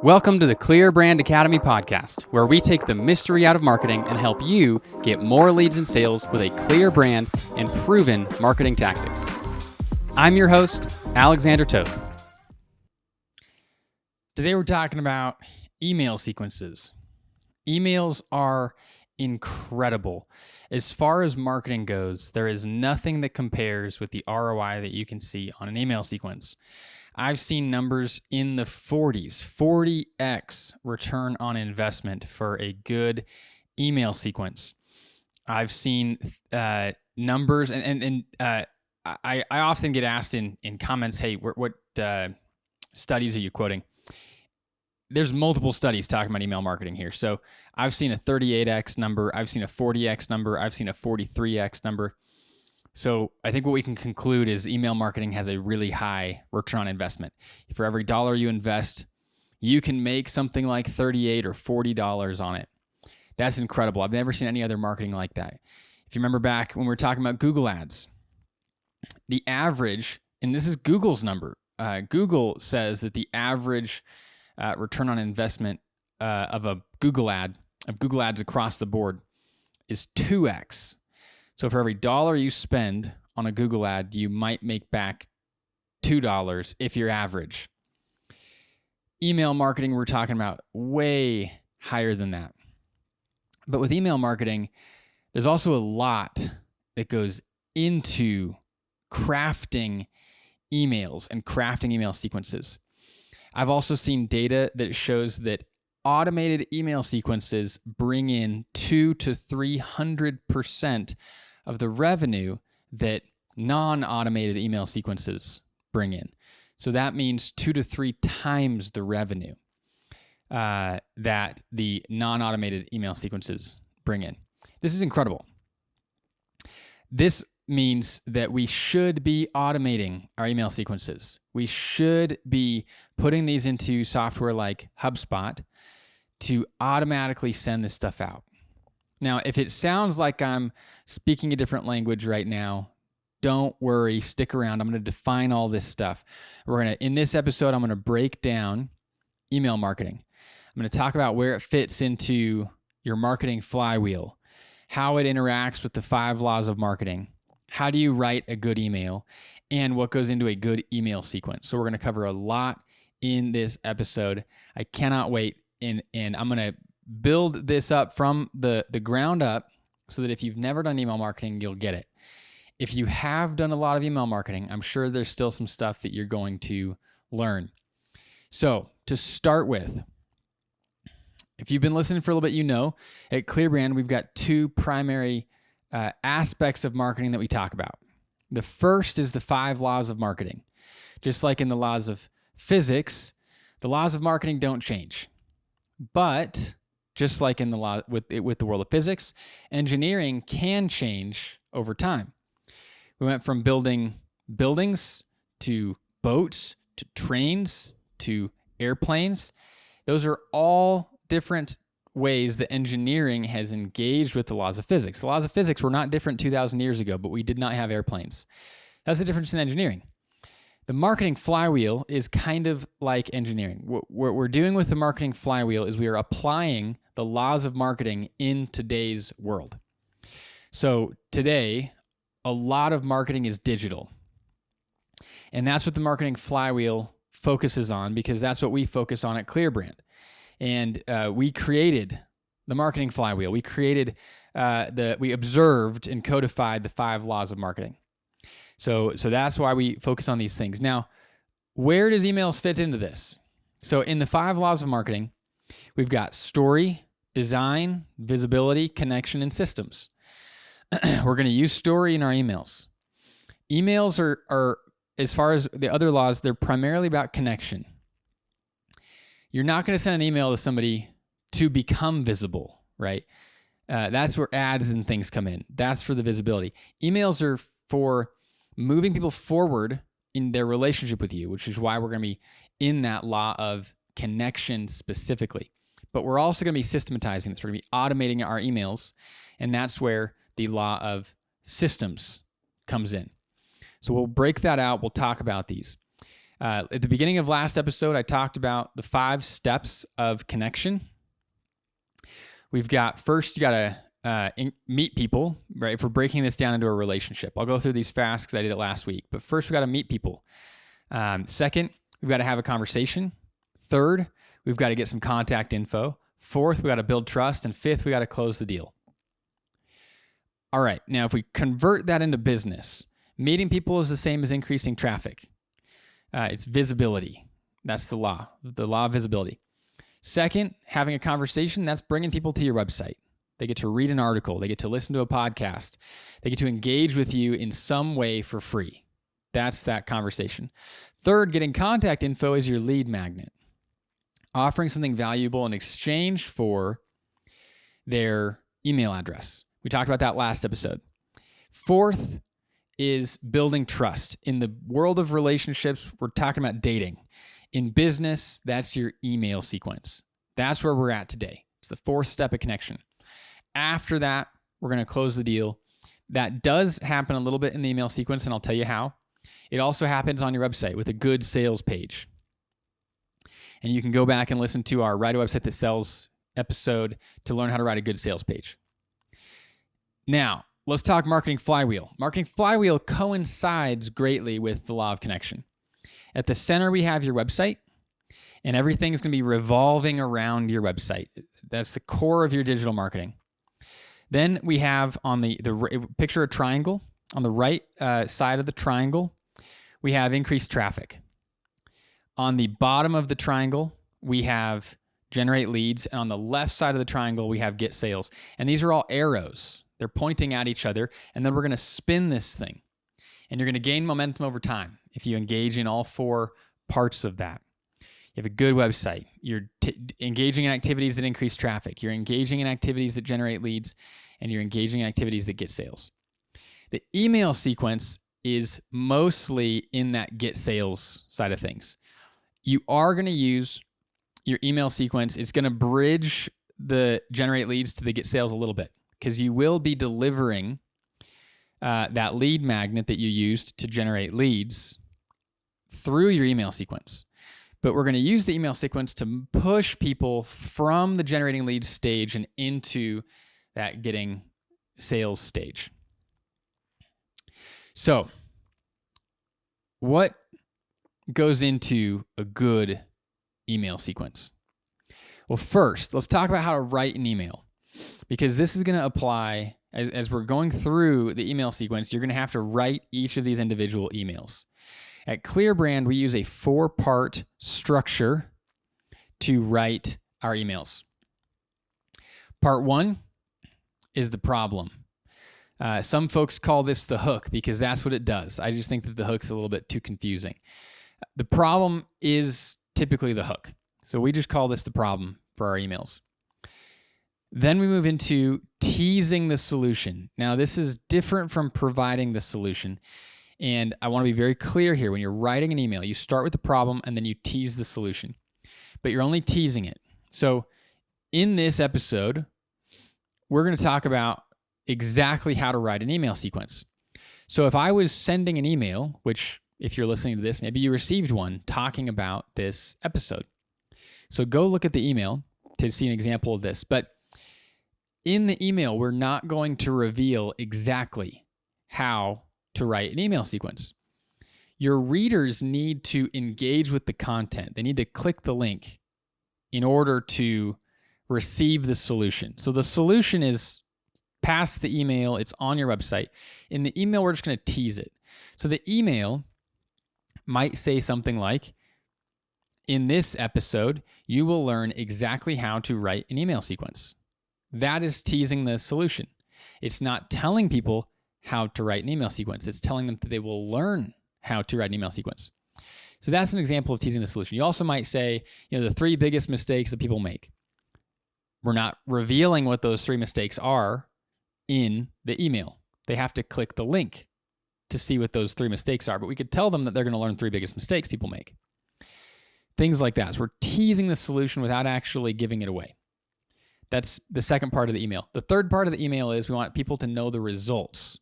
Welcome to the Clear Brand Academy podcast, where we take the mystery out of marketing and help you get more leads and sales with a clear brand and proven marketing tactics. I'm your host, Alexander Toth. Today we're talking about email sequences. Emails are incredible. As far as marketing goes, there is nothing that compares with the ROI that you can see on an email sequence. I've seen numbers in the 40s, 40x return on investment for a good email sequence. I've seen numbers, and I often get asked in comments, hey, what studies are you quoting? There's multiple studies talking about email marketing here. So I've seen a 38x number, I've seen a 40x number, I've seen a 43x number. So I think what we can conclude is email marketing has a really high return on investment. For every dollar you invest, you can make something like $38 or $40 on it. That's incredible. I've never seen any other marketing like that. If you remember back when we were talking about Google ads, the average, and this is Google's number, Google says that the average return on investment of Google ads across the board is 2x. So for every dollar you spend on a Google ad, you might make back $2 if you're average. Email marketing, we're talking about way higher than that. But with email marketing, there's also a lot that goes into crafting emails and crafting email sequences. I've also seen data that shows that automated email sequences bring in 200 to 300% of the revenue that non-automated email sequences bring in. So that means 2 to 3 times the revenue that the non-automated email sequences bring in. This is incredible. This means that we should be automating our email sequences. We should be putting these into software like HubSpot to automatically send this stuff out. Now, if it sounds like I'm speaking a different language right now, don't worry, stick around. I'm going to define all this stuff. In this episode, I'm going to break down email marketing. I'm going to talk about where it fits into your marketing flywheel, how it interacts with the 5 laws of marketing, how do you write a good email, and what goes into a good email sequence. So we're going to cover a lot in this episode. I cannot wait, and I'm going to build this up from the ground up so that if you've never done email marketing, you'll get it. If you have done a lot of email marketing, I'm sure there's still some stuff that you're going to learn. So to start with, if you've been listening for a little bit, you know at ClearBrand, we've got 2 primary aspects of marketing that we talk about. The first is the 5 laws of marketing. Just like in the laws of physics, the laws of marketing don't change. But just like in the law with the world of physics, engineering can change over time. We went from building buildings to boats to trains to airplanes. Those are all different ways that engineering has engaged with the laws of physics. The laws of physics were not different 2,000 years ago, but we did not have airplanes. That's the difference in engineering. The marketing flywheel is kind of like engineering. What we're doing with the marketing flywheel is we are applying the laws of marketing in today's world. So today, a lot of marketing is digital. And that's what the marketing flywheel focuses on, because that's what we focus on at ClearBrand. And we created the marketing flywheel. We created we observed and codified the 5 laws of marketing. So that's why we focus on these things. Now, where does emails fit into this? So in the 5 laws of marketing, we've got story, design, visibility, connection, and systems. We're going to use story in our emails. Emails are, as far as the other laws, they're primarily about connection. You're not going to send an email to somebody to become visible, right? That's where ads and things come in. That's for the visibility. Emails are for moving people forward in their relationship with you, which is why we're going to be in that law of connection specifically. But we're also going to be systematizing this. We're going to be automating our emails, and that's where the law of systems comes in. So we'll break that out. We'll talk about these. At the beginning of last episode, I talked about the 5 steps of connection. We've got, first, you got to meet people, right? If we're breaking this down into a relationship, I'll go through these fast because I did it last week. But first, we got to meet people. Second, we've got to have a conversation. Third, we've got to get some contact info. Fourth, we got to build trust. And fifth, we got to close the deal. All right. Now, if we convert that into business, meeting people is the same as increasing traffic. It's visibility. That's the law of visibility. Second, having a conversation, that's bringing people to your website. They get to read an article. They get to listen to a podcast. They get to engage with you in some way for free. That's that conversation. Third, getting contact info is your lead magnet. Offering something valuable in exchange for their email address. We talked about that last episode. Fourth is building trust. In the world of relationships, we're talking about dating. In business, that's your email sequence. That's where we're at today. It's the 4th step of connection. After that, we're going to close the deal. That does happen a little bit in the email sequence, and I'll tell you how. It also happens on your website with a good sales page. And you can go back and listen to our Write a Website That Sells episode to learn how to write a good sales page. Now, let's talk marketing flywheel. Marketing flywheel coincides greatly with the law of connection. At the center, we have your website, and everything's going to be revolving around your website. That's the core of your digital marketing. Then we have on the picture a triangle. On the right side of the triangle, we have increased traffic. On the bottom of the triangle, we have generate leads. And on the left side of the triangle, we have get sales. And these are all arrows. They're pointing at each other. And then we're going to spin this thing. And you're going to gain momentum over time if you engage in all 4 parts of that. You have a good website. You're engaging in activities that increase traffic. You're engaging in activities that generate leads. And you're engaging in activities that get sales. The email sequence is mostly in that get sales side of things. You are going to use your email sequence. It's going to bridge the generate leads to the get sales a little bit because you will be delivering that lead magnet that you used to generate leads through your email sequence. But we're going to use the email sequence to push people from the generating leads stage and into that getting sales stage. So, what goes into a good email sequence? Well, first, let's talk about how to write an email, because this is going to apply as we're going through the email sequence. You're going to have to write each of these individual emails. At ClearBrand, we use a 4-part structure to write our emails. Part 1 is the problem. Some folks call this the hook because that's what it does. I just think that the hook's a little bit too confusing. The problem is typically the hook. So we just call this the problem for our emails. Then we move into teasing the solution. Now, this is different from providing the solution. And I want to be very clear here. When you're writing an email, you start with the problem and then you tease the solution. But you're only teasing it. So in this episode, we're going to talk about exactly how to write an email sequence. So if I was sending an email, which if you're listening to this, maybe you received one talking about this episode. So go look at the email to see an example of this. But in the email, we're not going to reveal exactly how to write an email sequence. Your readers need to engage with the content. They need to click the link in order to receive the solution. So the solution is past the email. It's on your website. In the email, we're just going to tease it. So the email might say something like, in this episode, you will learn exactly how to write an email sequence. That is teasing the solution. It's not telling people how to write an email sequence. It's telling them that they will learn how to write an email sequence. So that's an example of teasing the solution. You also might say, the 3 biggest mistakes that people make. We're not revealing what those 3 mistakes are in the email. They have to click the link to see what those 3 mistakes are, but we could tell them that they're going to learn 3 biggest mistakes people make. Things like that. So we're teasing the solution without actually giving it away. That's the second part of the email. The third part of the email is we want people to know the results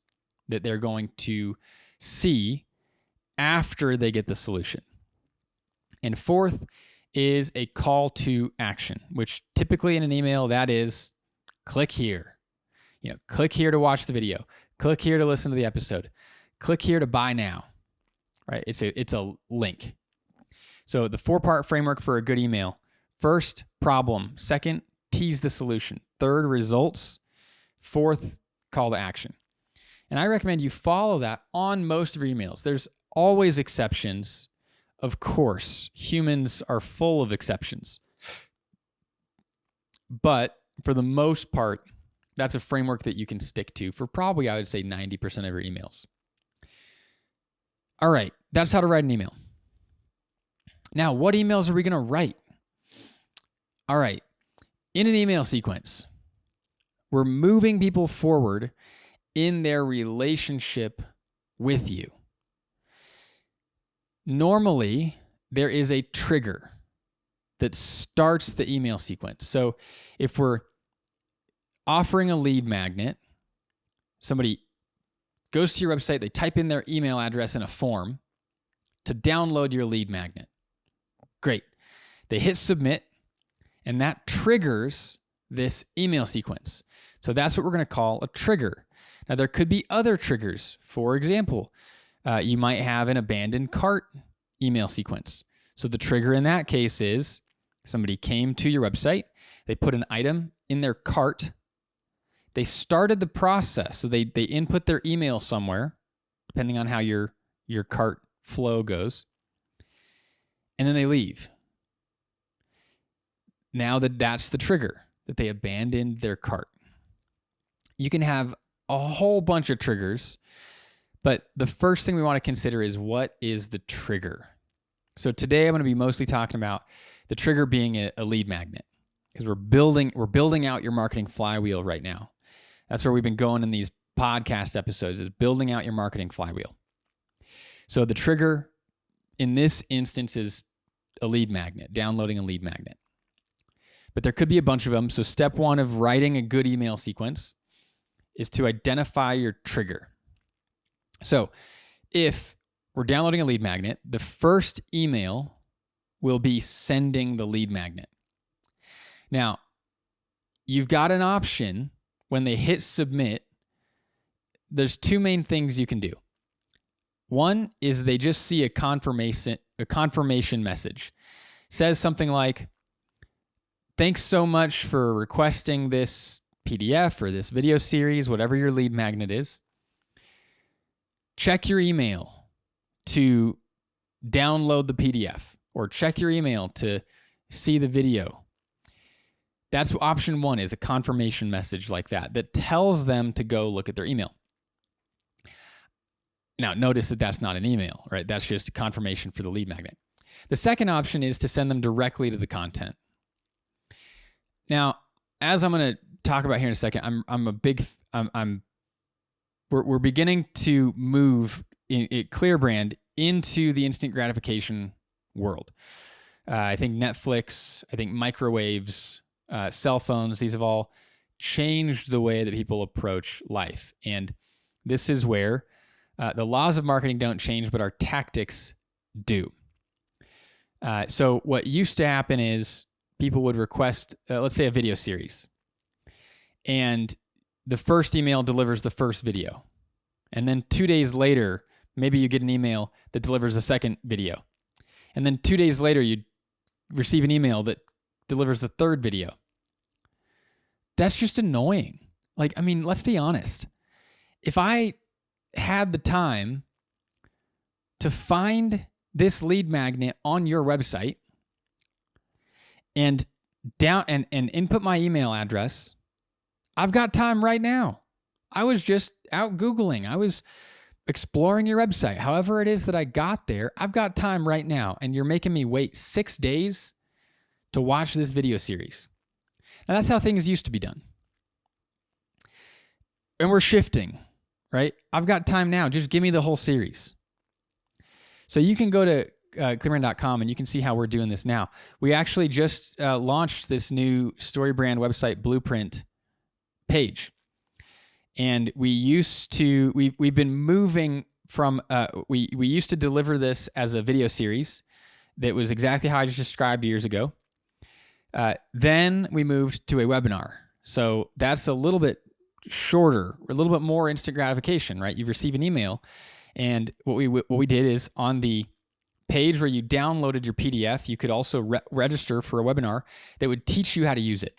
that they're going to see after they get the solution. And fourth is a call to action, which typically in an email, that is click here. Click here to watch the video. Click here to listen to the episode. Click here to buy now, right? It's a link. So the 4-part framework for a good email: first, problem; second, tease the solution; third, results; fourth, call to action. And I recommend you follow that on most of your emails. There's always exceptions. Of course, humans are full of exceptions. But for the most part, that's a framework that you can stick to for probably, I would say, 90% of your emails. All right, that's how to write an email. Now, what emails are we going to write? All right, in an email sequence, we're moving people forward in their relationship with you. Normally, there is a trigger that starts the email sequence. So if we're offering a lead magnet, somebody goes to your website, they type in their email address in a form to download your lead magnet. Great. They hit submit, and that triggers this email sequence. So that's what we're going to call a trigger. Now, there could be other triggers. For example, you might have an abandoned cart email sequence. So the trigger in that case is somebody came to your website, they put an item in their cart, they started the process. So they input their email somewhere, depending on how your cart flow goes, and then they leave. Now that's the trigger, that they abandoned their cart. You can have a whole bunch of triggers, but the first thing we want to consider is, what is the trigger? So today I'm going to be mostly talking about the trigger being a lead magnet, because we're building out your marketing flywheel right now. That's where we've been going in these podcast episodes, is building out your marketing flywheel. So the trigger in this instance is a lead magnet, downloading a lead magnet. But there could be a bunch of them. So step one of writing a good email sequence is to identify your trigger. So if we're downloading a lead magnet, the first email will be sending the lead magnet. Now, you've got an option when they hit submit. There's two main things you can do. One is they just see a confirmation message. Says something like, thanks so much for requesting this PDF or this video series, whatever your lead magnet is. Check your email to download the PDF, or check your email to see the video. That's option one, is a confirmation message like that tells them to go look at their email. Now, notice that that's not an email, right? That's just a confirmation for the lead magnet. The second option is to send them directly to the content. Now, as I'm going to talk about here in a second, we're beginning to move ClearBrand into the instant gratification world. I think Netflix, I think microwaves, cell phones, these have all changed the way that people approach life. And this is where the laws of marketing don't change, but our tactics do. So what used to happen is people would request, let's say, a video series. And the first email delivers the first video. And then 2 days later, maybe you get an email that delivers the second video. And then 2 days later, you receive an email that delivers the third video. That's just annoying. Let's be honest. If I had the time to find this lead magnet on your website and input my email address, I've got time right now. I was just out Googling. I was exploring your website. However it is that I got there, I've got time right now. And you're making me wait 6 days to watch this video series. Now, that's how things used to be done. And we're shifting, right? I've got time now. Just give me the whole series. So you can go to clearbrand.com and you can see how we're doing this now. We actually just launched this new StoryBrand website blueprint page. And we've been moving from, we used to deliver this as a video series. that was exactly how I just described years ago. Then we moved to a webinar. So that's a little bit shorter, a little bit more instant gratification, right? You receive an email, and what we did is on the page where you downloaded your PDF, you could also register for a webinar that would teach you how to use it.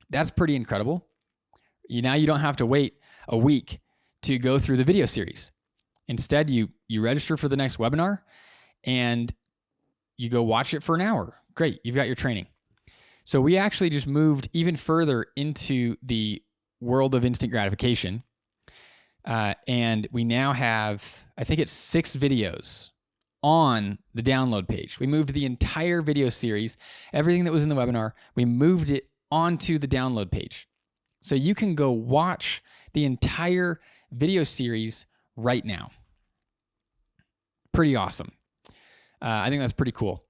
That's pretty incredible. Now you don't have to wait a week to go through the video series. Instead, you register for the next webinar and you go watch it for an hour. Great, you've got your training. So we actually just moved even further into the world of instant gratification. And we now have, I think it's 6 videos on the download page. We moved the entire video series, everything that was in the webinar, we moved it onto the download page. So you can go watch the entire video series right now. Pretty awesome. I think that's pretty cool.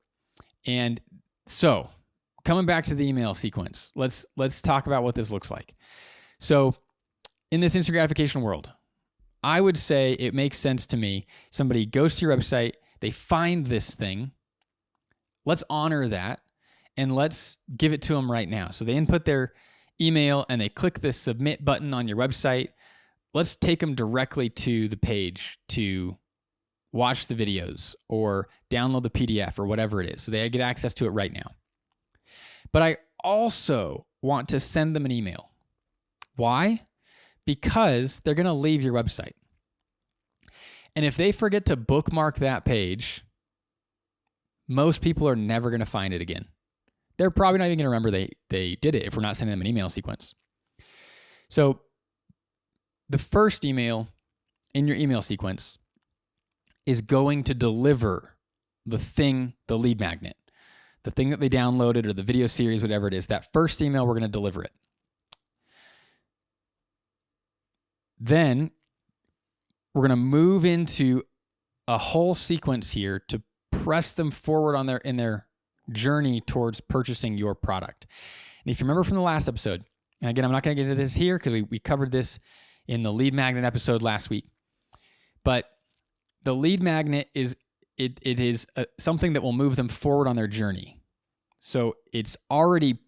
And so coming back to the email sequence, let's talk about what this looks like. So in this instant gratification world, I would say it makes sense to me. Somebody goes to your website, they find this thing. Let's honor that and let's give it to them right now. So they input their email and they click the submit button on your website. Let's take them directly to the page to watch the videos or download the PDF or whatever it is. So they get access to it right now. But I also want to send them an email. Why? Because they're going to leave your website. And if they forget to bookmark that page, most people are never going to find it again. They're probably not even going to remember they did it if we're not sending them an email sequence. So the first email in your email sequence is going to deliver the thing, the lead magnet, the thing that they downloaded or the video series, whatever it is. That first email, we're going to deliver it. Then we're going to move into a whole sequence here to press them forward on in their journey towards purchasing your product. And if you remember from the last episode, and again, I'm not going to get into this here because we covered this in the lead magnet episode last week, but the lead magnet is something that will move them forward on their journey. So it's already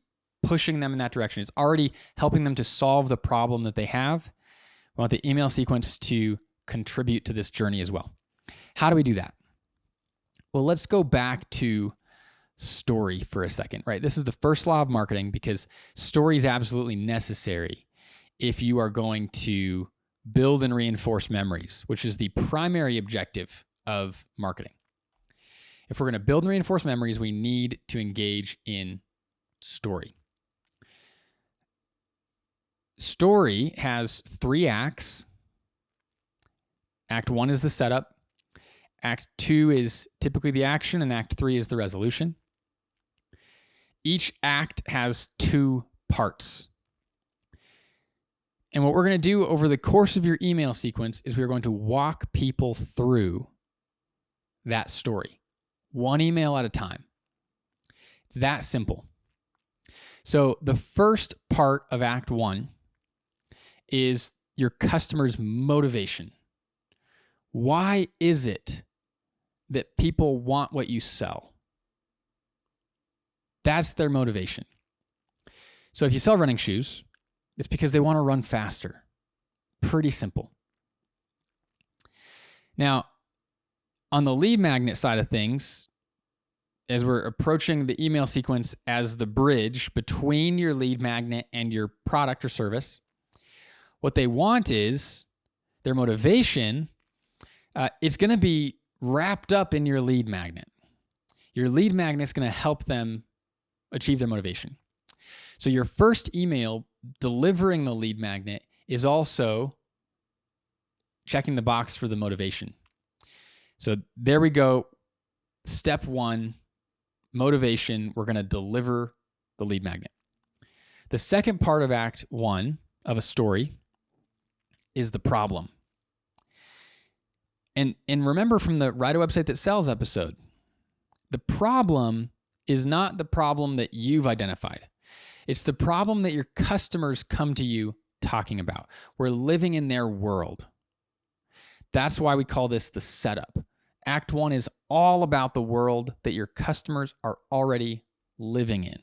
pushing them in that direction. It's already helping them to solve the problem that they have. We want the email sequence to contribute to this journey as well. How do we do that? Well, let's go back to story for a second, right? This is the first law of marketing because story is absolutely necessary if you are going to build and reinforce memories, which is the primary objective of marketing. If we're going to build and reinforce memories, we need to engage in story. Story has 3 acts. Act 1 is the setup. Act 2 is typically the action, and Act 3 is the resolution. Each act has 2 parts. And what we're going to do over the course of your email sequence is we're going to walk people through that story, one email at a time. It's that simple. So the first part of Act 1 is your customer's motivation. Why is it that people want what you sell? That's their motivation. So if you sell running shoes, it's because they want to run faster. Pretty simple. Now, on the lead magnet side of things, as we're approaching the email sequence as the bridge between your lead magnet and your product or service, what they want is their motivation. It's going to be wrapped up in your lead magnet. Your lead magnet is going to help them achieve their motivation. So your first email delivering the lead magnet is also checking the box for the motivation. So there we go. Step 1, motivation. We're going to deliver the lead magnet. The second part of Act 1 of a story is the problem. And remember from the Write a Website That Sells episode, the problem is not the problem that you've identified. It's the problem that your customers come to you talking about. We're living in their world. That's why we call this the setup. Act 1 is all about the world that your customers are already living in.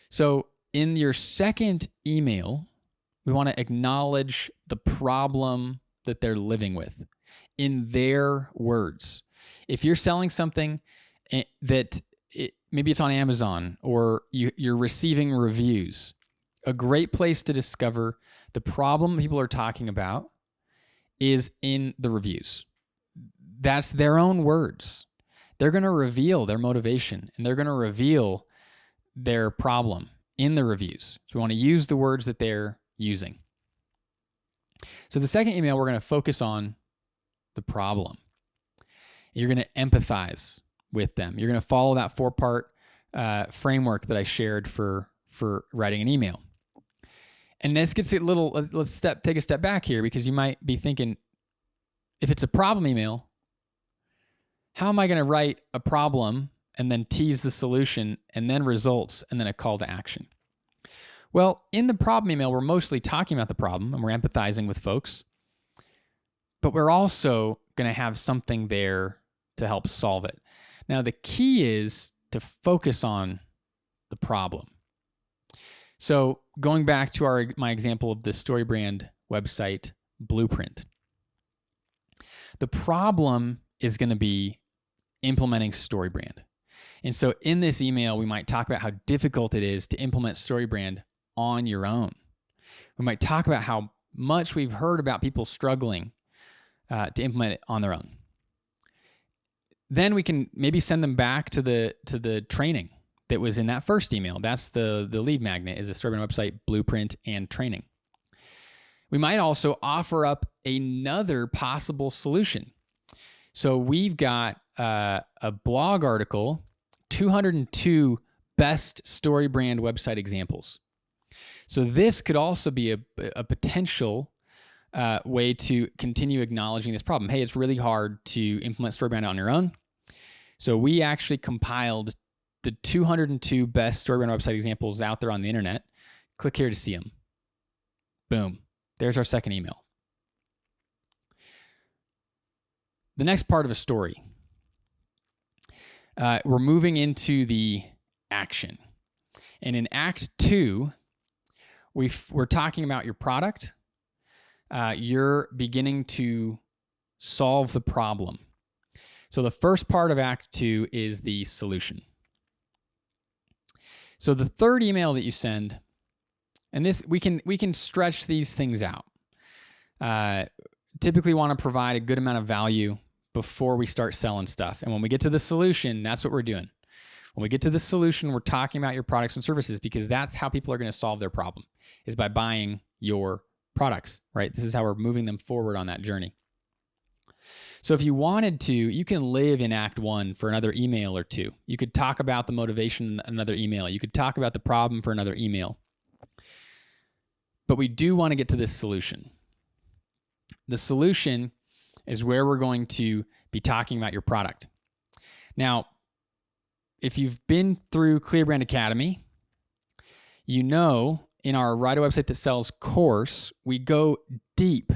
So in your second email, we want to acknowledge the problem that they're living with in their words. If you're selling something that maybe it's on Amazon or you're receiving reviews, a great place to discover the problem people are talking about is in the reviews. That's their own words. They're going to reveal their motivation and they're going to reveal their problem in the reviews. So we want to use the words that they're using. So the second email, we're going to focus on the problem. You're going to empathize with them. You're going to follow that 4-part framework that I shared for writing an email. And this gets a little, let's take a step back here, because you might be thinking, if it's a problem email, how am I going to write a problem and then tease the solution and then results and then a call to action? Well, in the problem email, we're mostly talking about the problem and we're empathizing with folks, but we're also going to have something there to help solve it. Now, the key is to focus on the problem. So going back to my example of the StoryBrand website blueprint, the problem is going to be implementing StoryBrand. And so in this email, we might talk about how difficult it is to implement StoryBrand on your own. We might talk about how much we've heard about people struggling to implement it on their own. Then we can maybe send them back to the training that was in that first email. That's the lead magnet, is a StoryBrand website blueprint and training. We might also offer up another possible solution. So we've got a blog article, 202 best StoryBrand website examples. So this could also be a potential way to continue acknowledging this problem. Hey, it's really hard to implement StoryBrand on your own. So we actually compiled the 202 best StoryBrand website examples out there on the internet. Click here to see them. Boom. There's our second email. The next part of a story. We're moving into the action. And in Act 2, we're talking about your product. You're beginning to solve the problem. So the first part of Act 2 is the solution. So the third email that you send, and this we can stretch these things out. Typically want to provide a good amount of value before we start selling stuff. And when we get to the solution, that's what we're doing. When we get to the solution, we're talking about your products and services, because that's how people are going to solve their problem, is by buying your products, right? This is how we're moving them forward on that journey. So if you wanted to, you can live in Act 1 for another email or two. You could talk about the motivation in another email. You could talk about the problem for another email. But we do want to get to this solution. The solution is where we're going to be talking about your product. Now, if you've been through ClearBrand Academy, you know in our Write a Website That Sells course, we go deep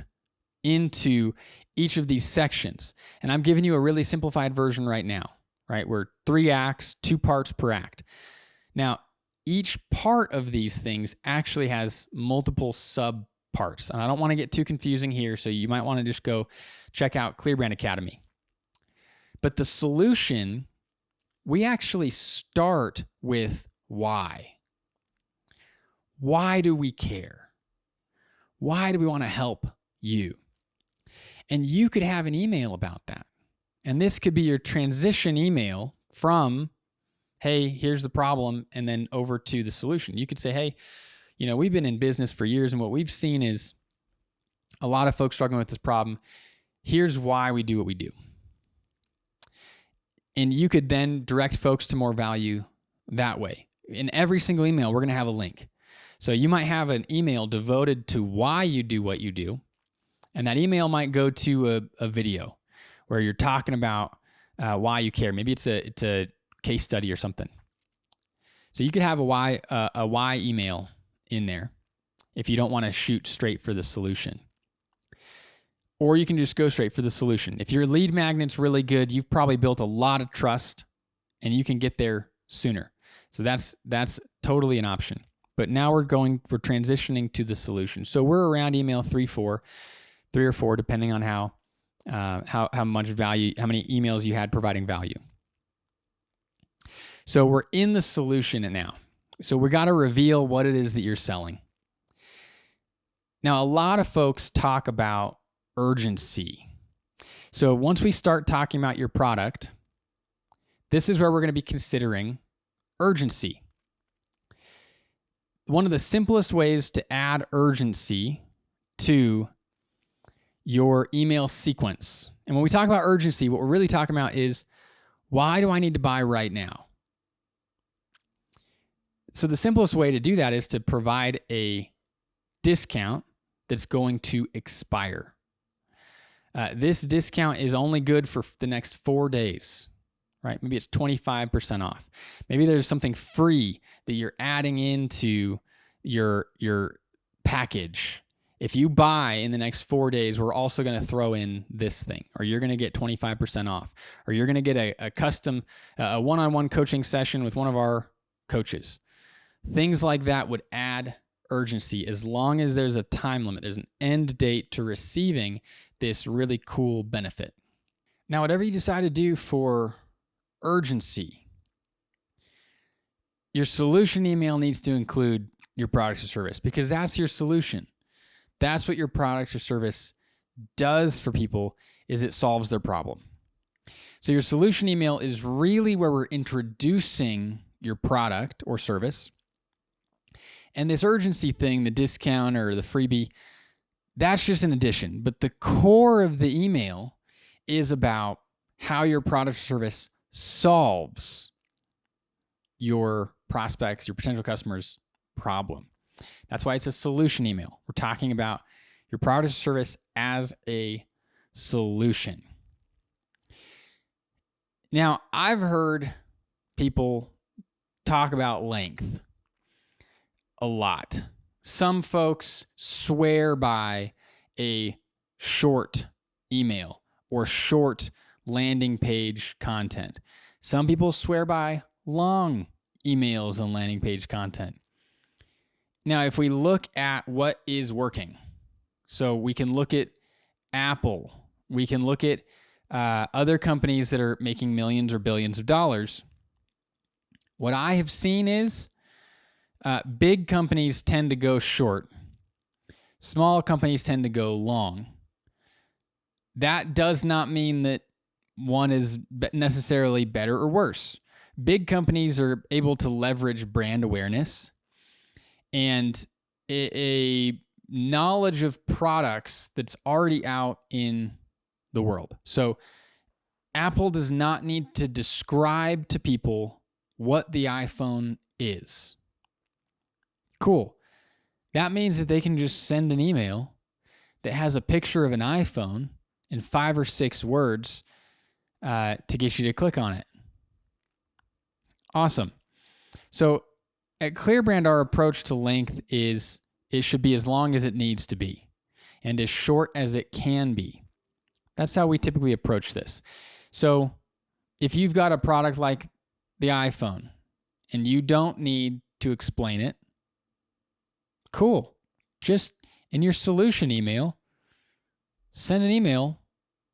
into each of these sections. And I'm giving you a really simplified version right now, right? We're 3 acts, 2 parts per act. Now, each part of these things actually has multiple sub-parts. And I don't want to get too confusing here, so you might want to just go check out ClearBrand Academy. But the solution, we actually start with why. Why do we care? Why do we want to help you? And you could have an email about that. And this could be your transition email from, hey, here's the problem, and then over to the solution. You could say, hey, we've been in business for years, and what we've seen is a lot of folks struggling with this problem. Here's why we do what we do. And you could then direct folks to more value that way. In every single email, we're going to have a link. So you might have an email devoted to why you do what you do. And that email might go to a video where you're talking about why you care. Maybe it's a case study or something. So you could have a why email in there if you don't want to shoot straight for the solution. or you can just go straight for the solution. If your lead magnet's really good, you've probably built a lot of trust and you can get there sooner. So that's totally an option. But now we're transitioning to the solution. So we're around email 3 or 4, depending on how much value, how many emails you had providing value. So we're in the solution now. So we got to reveal what it is that you're selling. Now, a lot of folks talk about urgency. So once we start talking about your product, this is where we're going to be considering urgency. One of the simplest ways to add urgency to your email sequence. And when we talk about urgency, what we're really talking about is, why do I need to buy right now? So the simplest way to do that is to provide a discount that's going to expire. This discount is only good for the next 4 days, right? Maybe it's 25% off. Maybe there's something free that you're adding into your package. If you buy in the next 4 days, we're also going to throw in this thing, or you're going to get 25% off, or you're going to get a custom, a one-on-one coaching session with one of our coaches. Things like that would add urgency as long as there's a time limit. There's an end date to receiving this really cool benefit. Now, whatever you decide to do for urgency, your solution email needs to include your product or service, because that's your solution. That's what your product or service does for people, is it solves their problem. So your solution email is really where we're introducing your product or service. And this urgency thing, the discount or the freebie, that's just an addition. But the core of the email is about how your product or service solves your prospects, your potential customers' problem. That's why it's a solution email. We're talking about your product or service as a solution. Now, I've heard people talk about length a lot. Some folks swear by a short email or short landing page content. Some people swear by long emails and landing page content. Now, if we look at what is working, so we can look at Apple, we can look at other companies that are making millions or billions of dollars. What I have seen is big companies tend to go short. Small companies tend to go long. That does not mean that one is necessarily better or worse. Big companies are able to leverage brand awareness and a knowledge of products that's already out in the world. So Apple does not need to describe to people what the iPhone is. Cool. That means that they can just send an email that has a picture of an iPhone in 5 or 6 words to get you to click on it. Awesome. So at ClearBrand, our approach to length is it should be as long as it needs to be and as short as it can be. That's how we typically approach this. So if you've got a product like the iPhone and you don't need to explain it, cool. Just in your solution email, send an email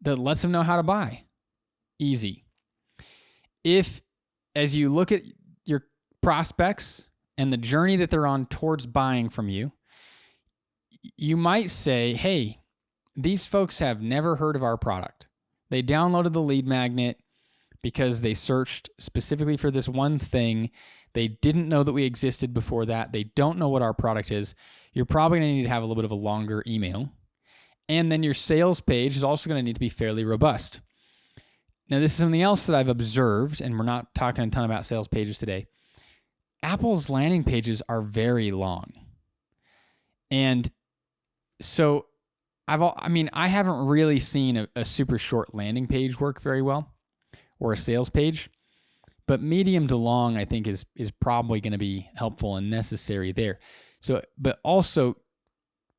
that lets them know how to buy. Easy. If, as you look at your prospects and the journey that they're on towards buying from you, you might say, hey, these folks have never heard of our product. They downloaded the lead magnet because they searched specifically for this one thing. They didn't know that we existed before that. They don't know what our product is. You're probably going to need to have a little bit of a longer email. And then your sales page is also going to need to be fairly robust. Now, this is something else that I've observed, and we're not talking a ton about sales pages today. Apple's landing pages are very long. And so I haven't really seen a super short landing page work very well, or a sales page. But medium to long, I think, is probably going to be helpful and necessary there. So, but also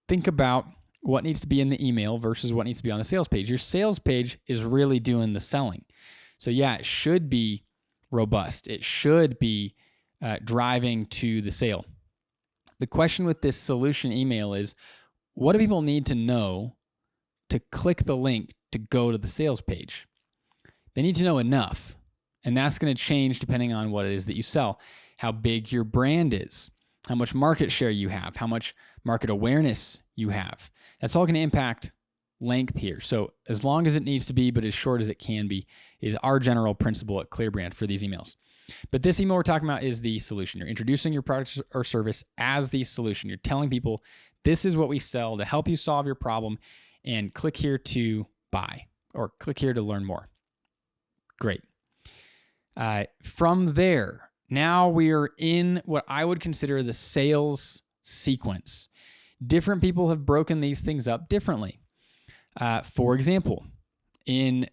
think about what needs to be in the email versus what needs to be on the sales page. Your sales page is really doing the selling. So yeah, it should be robust. It should be driving to the sale. The question with this solution email is, what do people need to know to click the link to go to the sales page? They need to know enough. And that's going to change depending on what it is that you sell, how big your brand is, how much market share you have, how much market awareness you have. That's all going to impact length here. So as long as it needs to be, but as short as it can be, is our general principle at ClearBrand for these emails. But this email we're talking about is the solution. You're introducing your product or service as the solution. You're telling people, this is what we sell to help you solve your problem, and click here to buy or click here to learn more. Great. From there, now we are in what I would consider the sales sequence. Different people have broken these things up differently. For example, in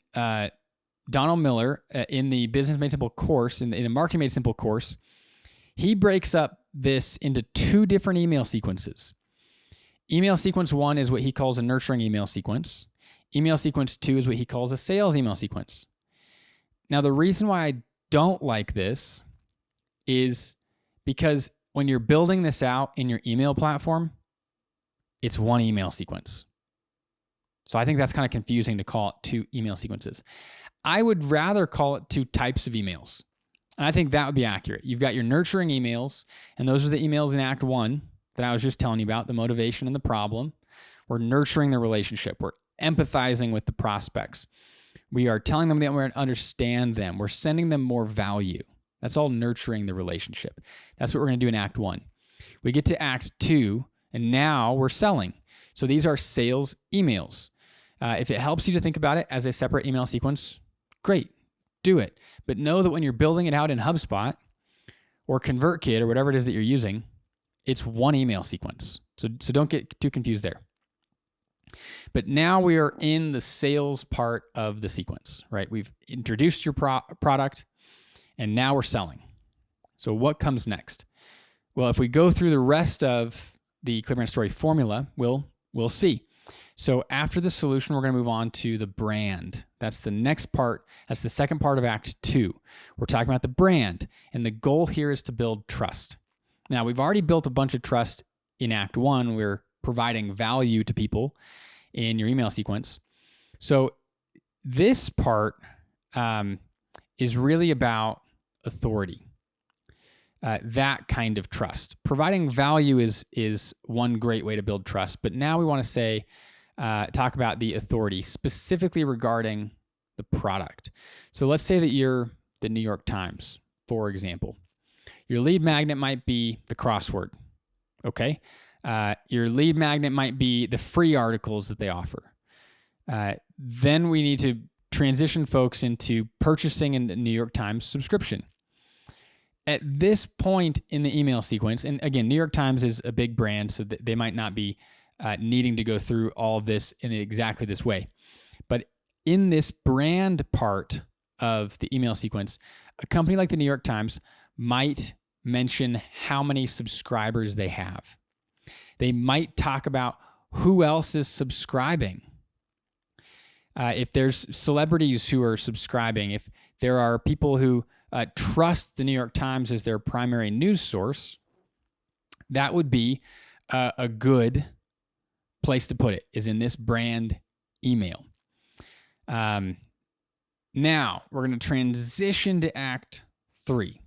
Donald Miller, in the Business Made Simple course, in the Marketing Made Simple course, he breaks up this into two different email sequences. Email sequence 1 is what he calls a nurturing email sequence. Email sequence 2 is what he calls a sales email sequence. Now, the reason why I don't like this is because when you're building this out in your email platform, it's one email sequence. So I think that's kind of confusing to call it two email sequences. I would rather call it two types of emails. And I think that would be accurate. You've got your nurturing emails, and those are the emails in Act 1 that I was just telling you about, the motivation and the problem. We're nurturing the relationship. We're empathizing with the prospects. We are telling them that we understand them. We're sending them more value. That's all nurturing the relationship. That's what we're going to do in Act 1. We get to Act 2, and now we're selling. So these are sales emails. If it helps you to think about it as a separate email sequence, great, do it. But know that when you're building it out in HubSpot or ConvertKit or whatever it is that you're using, it's one email sequence. So don't get too confused there. But now we are in the sales part of the sequence, right? We've introduced your product, and now we're selling. So what comes next? Well, if we go through the rest of the ClearBrand Story formula, we'll see. So after the solution, we're going to move on to the brand. That's the next part. That's the second part of Act 2. We're talking about the brand, and the goal here is to build trust. Now, we've already built a bunch of trust in Act 1. We're providing value to people in your email sequence. So this part is really about authority, that kind of trust. Providing value is one great way to build trust, but now we want to talk about the authority, specifically regarding the product. So let's say that you're the New York Times, for example. Your lead magnet might be the crossword, okay? Your lead magnet might be the free articles that they offer. Then we need to transition folks into purchasing a New York Times subscription. At this point in the email sequence, and again, New York Times is a big brand, so they might not be needing to go through all of this in exactly this way. But in this brand part of the email sequence, a company like the New York Times might mention how many subscribers they have. They might talk about who else is subscribing. If there's celebrities who are subscribing, if there are people who trust the New York Times as their primary news source, that would be a good place to put it, is in this brand email. Now, we're going to transition to Act 3.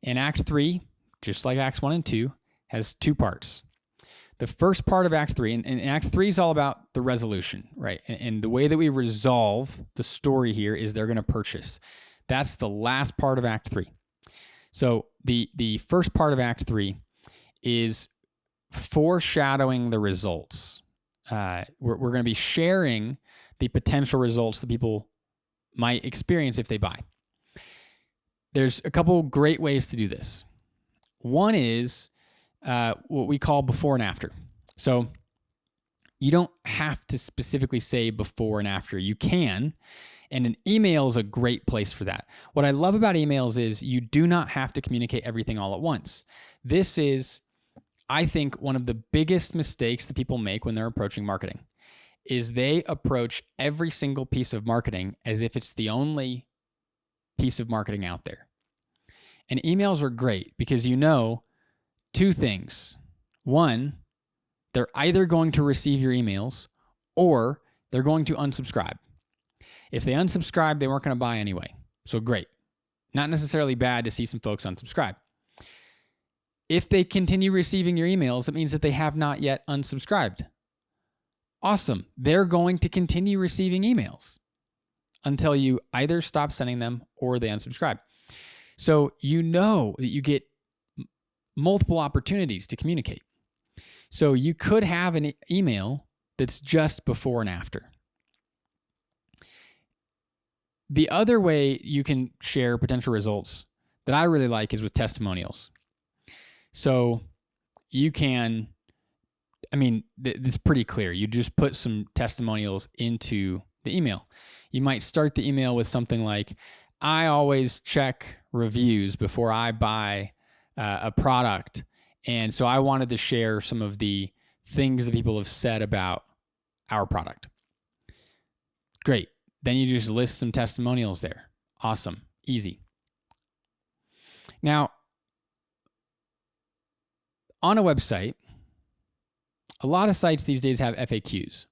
And Act 3, just like Acts 1 and 2, has two parts. The first part of Act 3, and Act 3 is all about the resolution, right? And the way that we resolve the story here is they're going to purchase. That's the last part of Act 3. So the first part of Act 3 is foreshadowing the results. We're going to be sharing the potential results that people might experience if they buy. There's a couple great ways to do this. One is what we call before and after. So you don't have to specifically say before and after. You can, and an email is a great place for that. What I love about emails is you do not have to communicate everything all at once. This is, I think one of the biggest mistakes that people make when they're approaching marketing is they approach every single piece of marketing as if it's the only piece of marketing out there. And emails are great because you know two things. One, they're either going to receive your emails or they're going to unsubscribe. If they unsubscribe, they weren't going to buy anyway. So great. Not necessarily bad to see some folks unsubscribe. If they continue receiving your emails, it means that they have not yet unsubscribed. Awesome. They're going to continue receiving emails until you either stop sending them or they unsubscribe. So you know that you get multiple opportunities to communicate. So you could have an email that's just before and after. The other way you can share potential results that I really like is with testimonials. So you can, it's pretty clear. You just put some testimonials into the email. You might start the email with something like, I always check reviews before I buy a product. And so I wanted to share some of the things that people have said about our product. Great. Then you just list some testimonials there. Awesome. Easy. Now, on a website, a lot of sites these days have FAQs.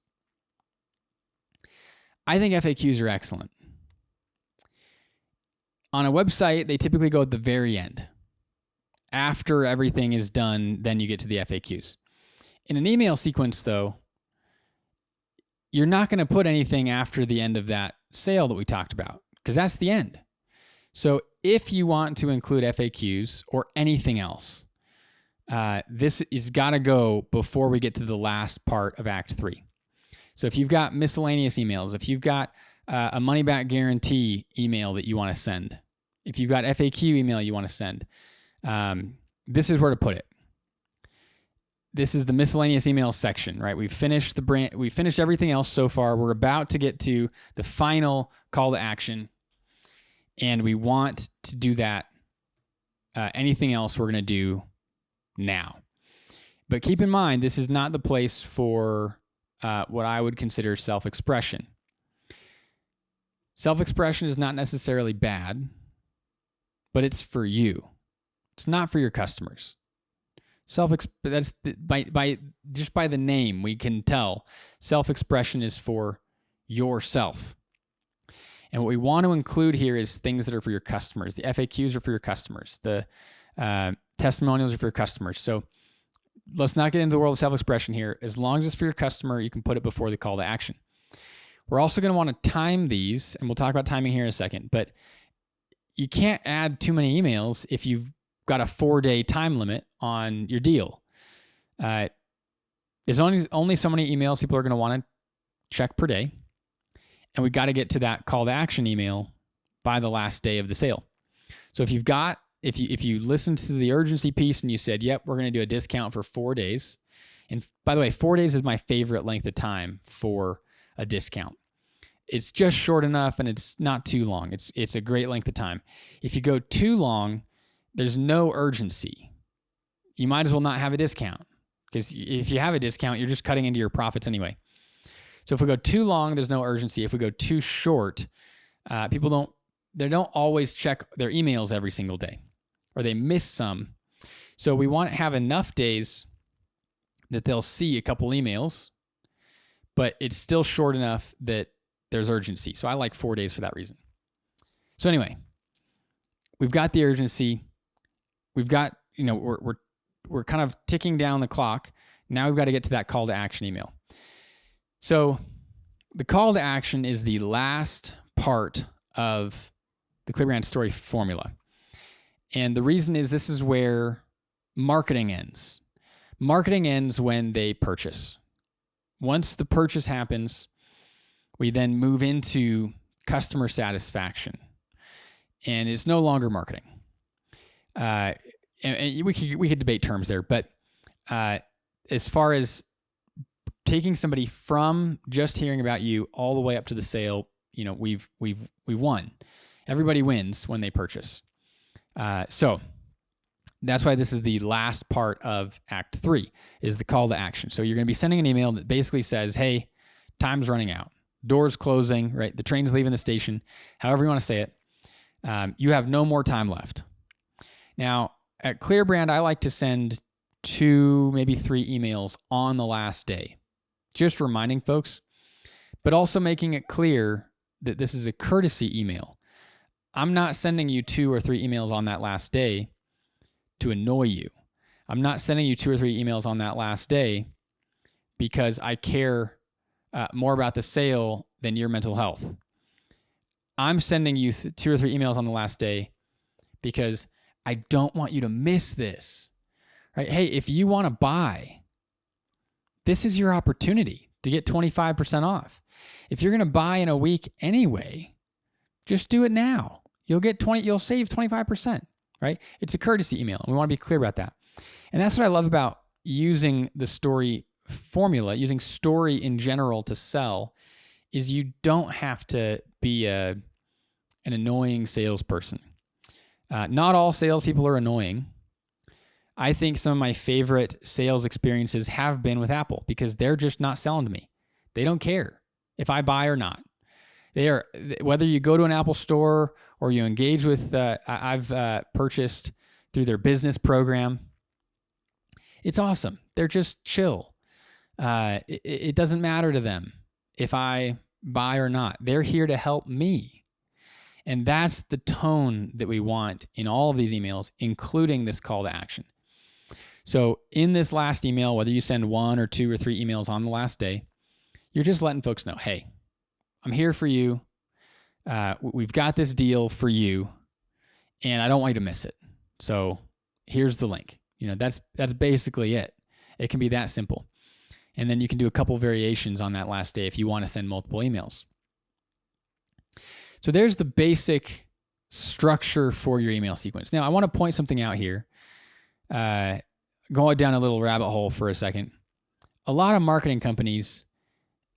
I think FAQs are excellent. On a website, they typically go at the very end. After everything is done, then you get to the FAQs. In an email sequence, though, you're not going to put anything after the end of that sale that we talked about, because that's the end. So if you want to include FAQs or anything else, this is got to go before we get to the last part of Act 3. So if you've got miscellaneous emails, if you've got a money-back guarantee email that you want to send, if you've got FAQ email you want to send, this is where to put it. This is the miscellaneous emails section, right? We've finished everything else so far. We're about to get to the final call to action, and we want to do that. Anything else we're going to do now. But keep in mind, this is not the place for what I would consider self-expression. Self-expression is not necessarily bad, but it's for you. It's not for your customers. That's by the name we can tell self-expression is for yourself. And what we want to include here is things that are for your customers. The FAQs are for your customers. The testimonials are for your customers. So let's not get into the world of self-expression here. As long as it's for your customer, you can put it before the call to action. We're also going to want to time these, and we'll talk about timing here in a second, but you can't add too many emails if you've got a 4-day time limit on your deal. There's only so many emails people are going to want to check per day, and we got to get to that call to action email by the last day of the sale. So if you listened to the urgency piece and you said, yep, we're going to do a discount for 4 days. And by the way, 4 days is my favorite length of time for a discount. It's just short enough and it's not too long. It's a great length of time. If you go too long, there's no urgency. You might as well not have a discount, because if you have a discount, you're just cutting into your profits anyway. So if we go too long, there's no urgency. If we go too short, people don't always check their emails every single day, or they miss some. So we want to have enough days that they'll see a couple emails, but it's still short enough that there's urgency. So I like 4 days for that reason. So anyway, we've got the urgency. We've got, we're kind of ticking down the clock. Now we've got to get to that call to action email. So the call to action is the last part of the Clear Brand Story formula. And the reason is this is where marketing ends. Marketing ends when they purchase. Once the purchase happens, we then move into customer satisfaction. And it's no longer marketing. And we could debate terms there, but as far as taking somebody from just hearing about you all the way up to the sale, we've won. Everybody wins when they purchase. So That's why this is the last part of Act 3, is the call to action. So you're going to be sending an email that basically says, hey, time's running out. Doors closing, right? The train's leaving the station, however you want to say it. You have no more time left. Now, at ClearBrand, I like to send 2, maybe 3 emails on the last day, just reminding folks, but also making it clear that this is a courtesy email. I'm not sending you 2 or 3 emails on that last day to annoy you. I'm not sending you 2 or 3 emails on that last day because I care more about the sale than your mental health. I'm sending you 2 or 3 emails on the last day because I don't want you to miss this, right? Hey, if you want to buy, this is your opportunity to get 25% off. If you're going to buy in a week anyway, just do it now. You'll save 25%, right? It's a courtesy email, and we want to be clear about that. And that's what I love about using the story formula, using story in general to sell, is you don't have to be an annoying salesperson. Not all salespeople are annoying. I think some of my favorite sales experiences have been with Apple because they're just not selling to me. They don't care if I buy or not. Whether you go to an Apple store or you engage with, I've purchased through their business program. It's awesome. They're just chill. It doesn't matter to them if I buy or not. They're here to help me. And that's the tone that we want in all of these emails, including this call to action. So in this last email, whether you send 1 or 2 or 3 emails on the last day, you're just letting folks know, hey, I'm here for you. We've got this deal for you, and I don't want you to miss it. So here's the link. That's basically it. It can be that simple. And then you can do a couple variations on that last day if you want to send multiple emails. So there's the basic structure for your email sequence. Now, I want to point something out here. Going down a little rabbit hole for a second. A lot of marketing companies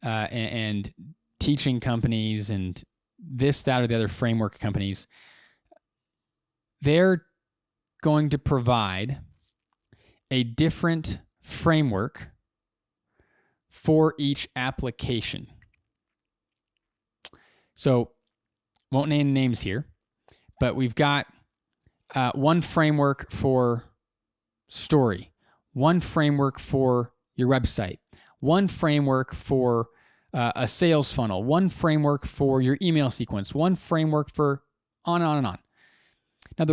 and teaching companies and this, that, or the other framework companies, they're going to provide a different framework for each application. So, won't name names here, but we've got one framework for story, one framework for your website, one framework for a sales funnel, one framework for your email sequence, one framework for on and on and on. Now,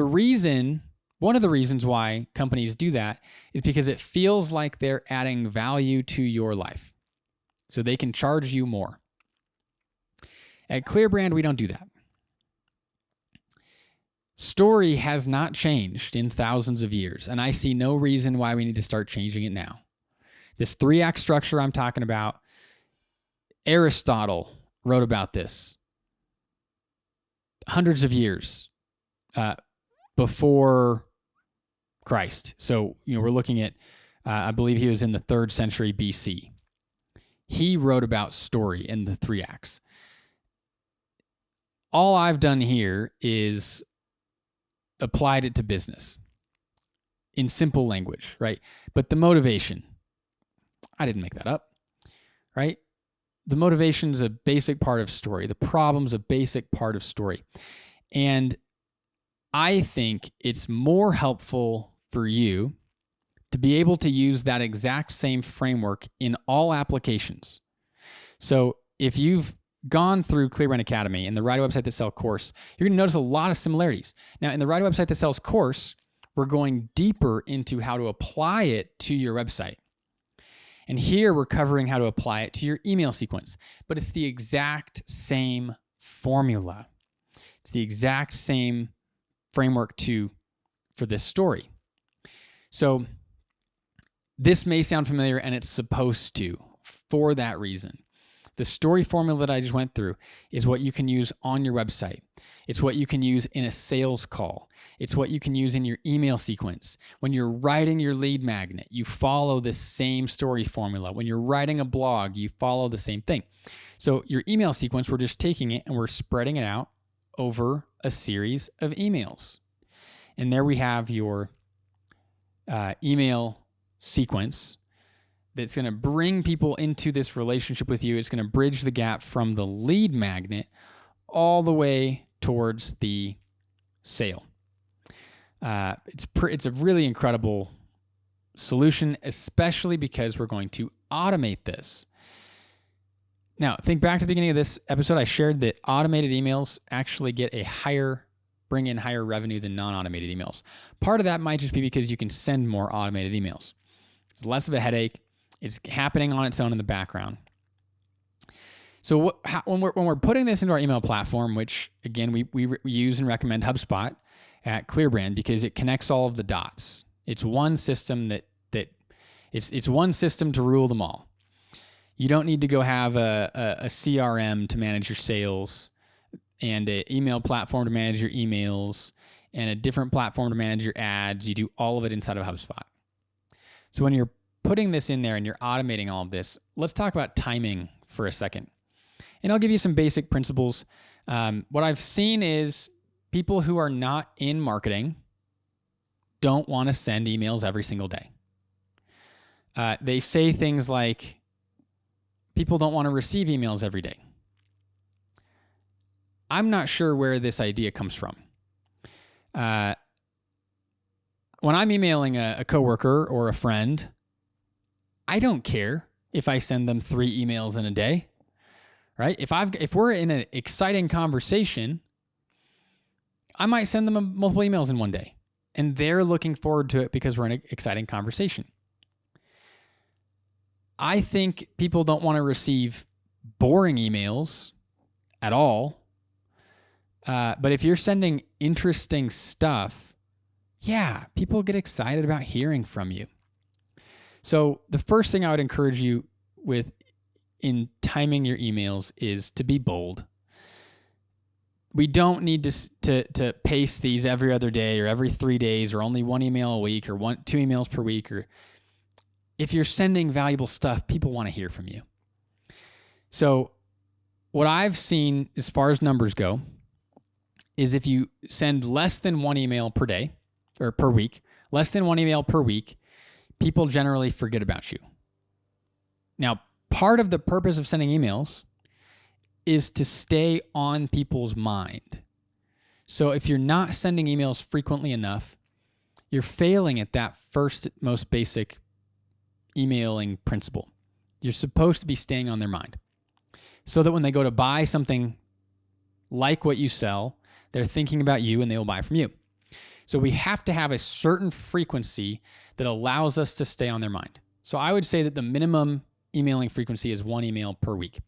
one of the reasons why companies do that is because it feels like they're adding value to your life, so they can charge you more. At ClearBrand, we don't do that. Story has not changed in thousands of years, and I see no reason why we need to start changing it now. This 3-act structure I'm talking about, Aristotle wrote about this hundreds of years before Christ. So, we're looking at, I believe he was in the 3rd century BC. He wrote about story in the 3 acts. All I've done here is applied it to business in simple language, right? But the motivation, I didn't make that up, right? The motivation's a basic part of story. The problem's a basic part of story. And I think it's more helpful for you to be able to use that exact same framework in all applications. So if you've gone through ClearBrand Academy and the Write a Website That Sells course, you're going to notice a lot of similarities. Now, in the Write a Website That Sells course, we're going deeper into how to apply it to your website. And here we're covering how to apply it to your email sequence. But it's the exact same formula. It's the exact same framework for this story. So this may sound familiar, and it's supposed to for that reason. The story formula that I just went through is what you can use on your website. It's what you can use in a sales call. It's what you can use in your email sequence. When you're writing your lead magnet, you follow the same story formula. When you're writing a blog, you follow the same thing. So your email sequence, we're just taking it and we're spreading it out over a series of emails. And there we have your email sequence that's going to bring people into this relationship with you. It's going to bridge the gap from the lead magnet all the way towards the sale. It's a really incredible solution, especially because we're going to automate this. Now, think back to the beginning of this episode. I shared that automated emails actually bring in higher revenue than non-automated emails. Part of that might just be because you can send more automated emails. It's less of a headache. It's happening on its own in the background. So when we're putting this into our email platform, which again we use and recommend HubSpot at ClearBrand because it connects all of the dots. It's one system it's one system to rule them all. You don't need to go have a CRM to manage your sales and an email platform to manage your emails and a different platform to manage your ads. You do all of it inside of HubSpot. So when you're putting this in there and you're automating all of this, let's talk about timing for a second. And I'll give you some basic principles. What I've seen is people who are not in marketing don't want to send emails every single day. They say things like, people don't want to receive emails every day. I'm not sure where this idea comes from. When I'm emailing a coworker or a friend, I don't care if I send them 3 emails in a day, right? If we're in an exciting conversation, I might send them multiple emails in one day, and they're looking forward to it because we're in an exciting conversation. I think people don't want to receive boring emails at all. But if you're sending interesting stuff, yeah, people get excited about hearing from you. So the first thing I would encourage you with in timing your emails is to be bold. We don't need to pace these every other day or every 3 days or only 1 email a week or 2 emails per week. Or if you're sending valuable stuff, people want to hear from you. So what I've seen as far as numbers go is if you send less than 1 email per day or per week, less than 1 email per week, people generally forget about you. Now, part of the purpose of sending emails is to stay on people's mind. So if you're not sending emails frequently enough, you're failing at that first, most basic emailing principle. You're supposed to be staying on their mind so that when they go to buy something like what you sell, they're thinking about you and they will buy from you. So we have to have a certain frequency that allows us to stay on their mind. So I would say that the minimum emailing frequency is 1 email per week.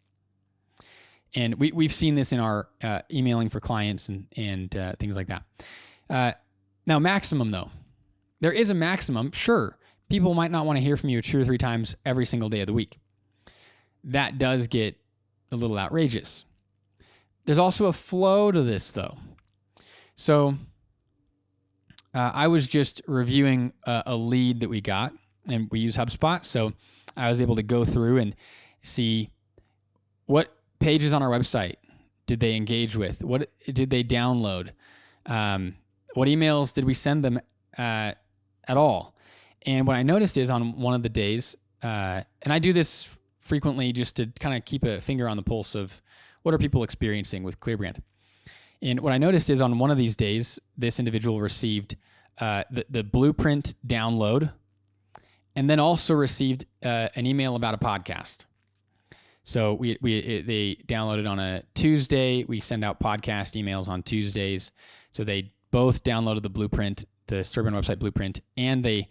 And we've seen this in our emailing for clients and things like that. Now, maximum though. There is a maximum. Sure, people might not want to hear from you 2 or 3 times every single day of the week. That does get a little outrageous. There's also a flow to this though. So I was just reviewing a lead that we got, and we use HubSpot. So I was able to go through and see what pages on our website did they engage with? What did they download? What emails did we send them at all? And what I noticed is on one of the days, and I do this frequently just to kind of keep a finger on the pulse of what are people experiencing with ClearBrand. And what I noticed is on one of these days, this individual received the blueprint download and then also received an email about a podcast. So they downloaded on a Tuesday. We send out podcast emails on Tuesdays. So they both downloaded the blueprint, the StoryBrand website blueprint, and they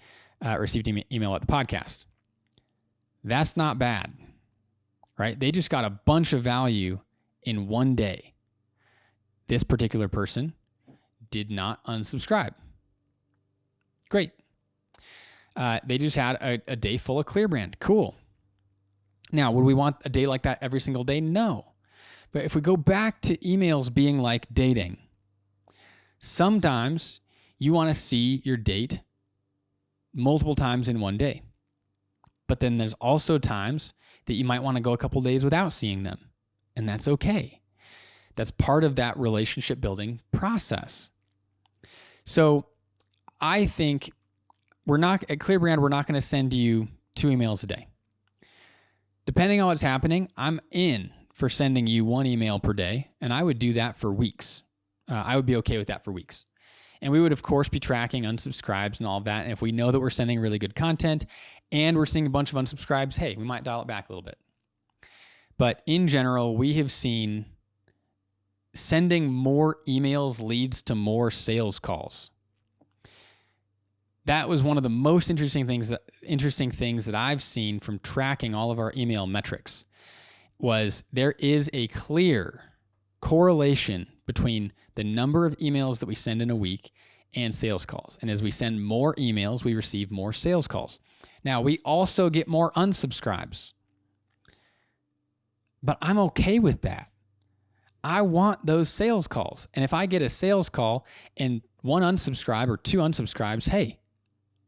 received an email at the podcast. That's not bad, right? They just got a bunch of value in one day. This particular person did not unsubscribe. Great. They just had a day full of ClearBrand. Cool. Now, would we want a day like that every single day? No. But if we go back to emails being like dating, sometimes you want to see your date multiple times in one day. But then there's also times that you might want to go a couple days without seeing them. And that's okay. That's part of that relationship building process. So I think at ClearBrand, we're not going to send you 2 emails a day. Depending on what's happening, I'm in for sending you 1 email per day, and I would do that for weeks. I would be okay with that for weeks. And we would, of course, be tracking unsubscribes and all of that. And if we know that we're sending really good content and we're seeing a bunch of unsubscribes, hey, we might dial it back a little bit. But in general, we have seen sending more emails leads to more sales calls. That was one of the most interesting things that I've seen from tracking all of our email metrics. Was there is a clear correlation between the number of emails that we send in a week and sales calls. And as we send more emails, we receive more sales calls. Now, we also get more unsubscribes. But I'm okay with that. I want those sales calls. And if I get a sales call and 1 unsubscribe or 2 unsubscribes, hey,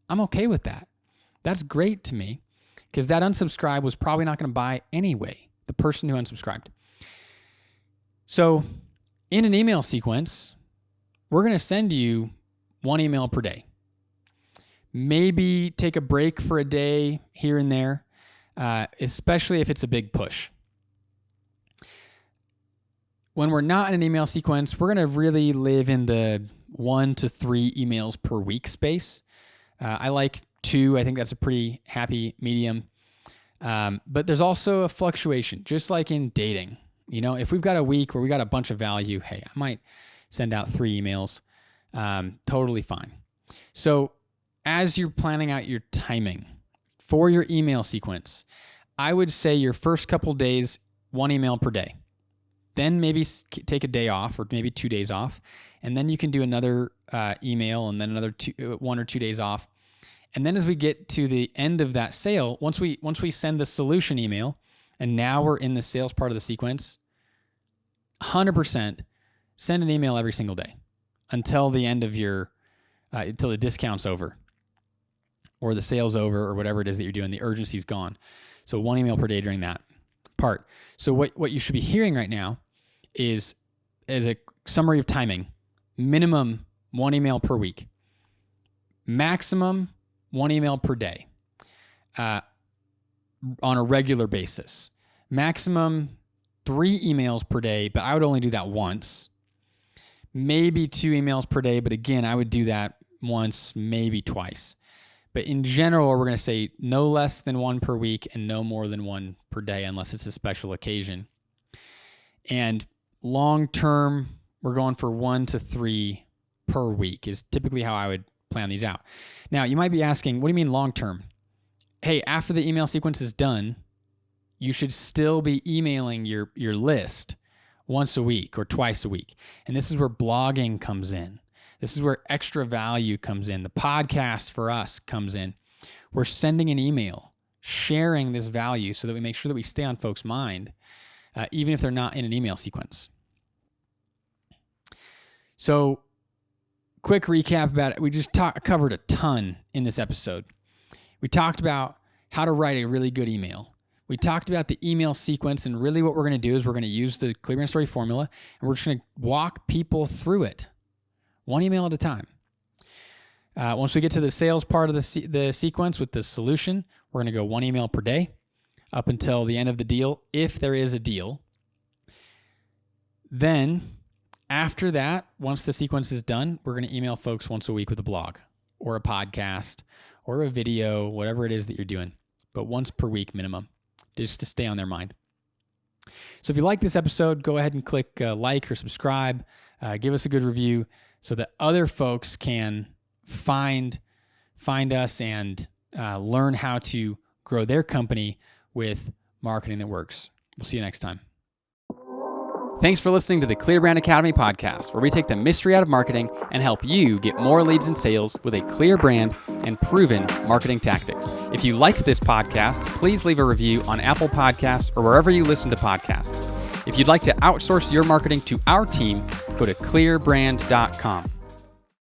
I'm okay with that. That's great to me because that unsubscribe was probably not going to buy anyway, the person who unsubscribed. So in an email sequence, we're going to send you 1 email per day. Maybe take a break for a day here and there, especially if it's a big push. When we're not in an email sequence, we're going to really live in the 1 to 3 emails per week space. I like 2. I think that's a pretty happy medium. But there's also a fluctuation, just like in dating. If we've got a week where we got a bunch of value, hey, I might send out 3 emails. Totally fine. So as you're planning out your timing for your email sequence, I would say your first couple days, 1 email per day. Then maybe take a day off or maybe 2 days off. And then you can do another email and then another 1 or 2 days off. And then as we get to the end of that sale, once we send the solution email, and now we're in the sales part of the sequence, 100% send an email every single day until the end of until the discount's over or the sale's over or whatever it is that you're doing. The urgency's gone. So 1 email per day during that part. So what you should be hearing right now is, as a summary of timing, minimum 1 email per week, maximum 1 email per day on a regular basis, maximum 3 emails per day, but I would only do that once, maybe 2 emails per day, but again, I would do that once, maybe twice. But in general, we're going to say no less than 1 per week and no more than 1 per day unless it's a special occasion. And long term, we're going for 1 to 3 per week is typically how I would plan these out. Now, you might be asking, what do you mean long term? Hey, after the email sequence is done, you should still be emailing your list once a week or twice a week. And this is where blogging comes in. This is where extra value comes in. The podcast for us comes in. We're sending an email, sharing this value so that we make sure that we stay on folks' mind, even if they're not in an email sequence. So, quick recap about it. We just covered a ton in this episode. We talked about how to write a really good email. We talked about the email sequence, and really what we're going to do is we're going to use the ClearBrand Story formula, and we're just going to walk people through it, 1 email at a time. Once we get to the sales part of the sequence with the solution, we're going to go 1 email per day up until the end of the deal, if there is a deal. Then, after that, once the sequence is done, we're going to email folks once a week with a blog or a podcast or a video, whatever it is that you're doing, but once per week minimum, just to stay on their mind. So if you like this episode, go ahead and click like or subscribe. Give us a good review so that other folks can find us and learn how to grow their company with marketing that works. We'll see you next time. Thanks for listening to the ClearBrand Academy podcast, where we take the mystery out of marketing and help you get more leads and sales with a clear brand and proven marketing tactics. If you liked this podcast, please leave a review on Apple Podcasts or wherever you listen to podcasts. If you'd like to outsource your marketing to our team, go to clearbrand.com.